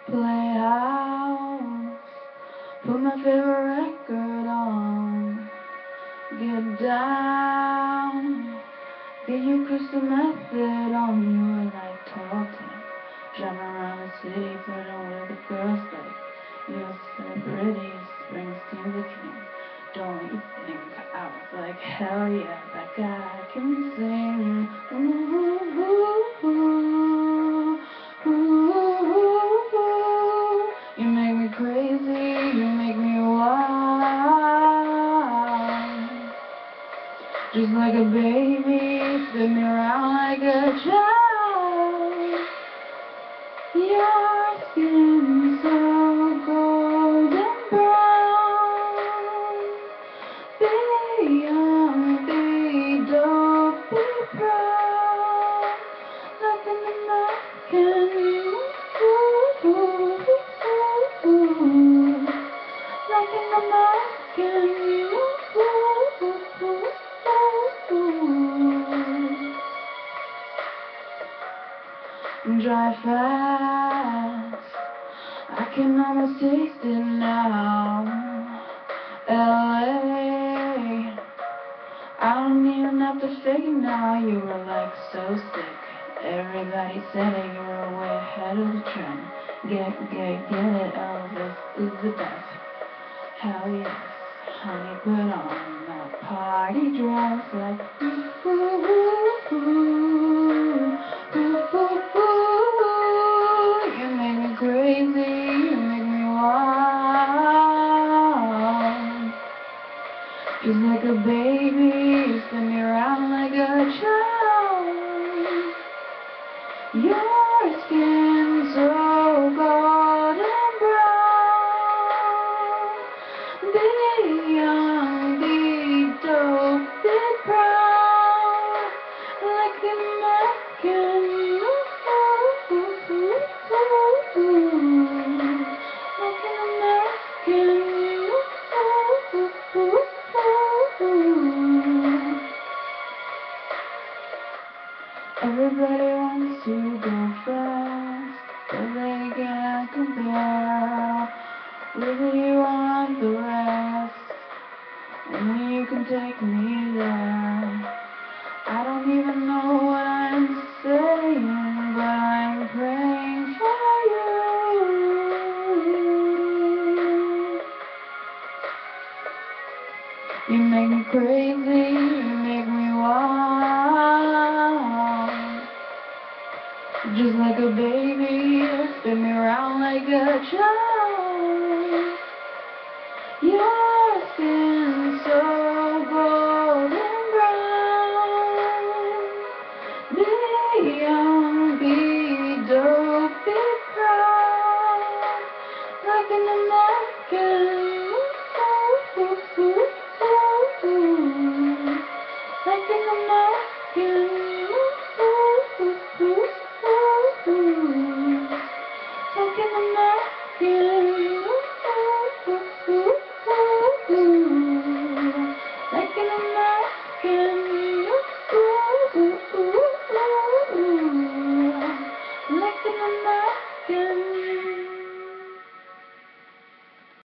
Playhouse, put my favorite record on. Get down, get your crystal method on. You were like talking, driving around the city, flirting with the girls like you're celebrity, Springsteen the king. Don't you think I was like, hell yeah, that guy can sing. Ooh, ooh, ooh, ooh, ooh. You make me crazy, you make me wild. Just like a baby, spin me around like a child. Your skin so golden brown. Be young, be dope, be proud. Like an American, ooh. Like an American, drive fast, I can almost taste it now. LA, I don't even have to fake it now. You were like so sick, everybody said it. You were way ahead of the trend. Get it, Elvis is the best. Hell yes, honey, put on that party dress like ooh, ooh, ooh, ooh, ooh, ooh. You make me crazy, you make me wild. Just like a baby, you spin me around like a child. Your skin so golden brown. Be young, be dope, be proud. Like an American, like an American. Everybody wants to go fast, but they can't compare. Really you want the rest, and you can take me there. I don't even know what I'm saying, but I'm praying for you. You make me crazy, you make me wild. Just like a baby, spin me around like a child. Your skin so golden brown. Be young, be dope, be proud. Like an American, like an American. Like an American, like an American, like an American.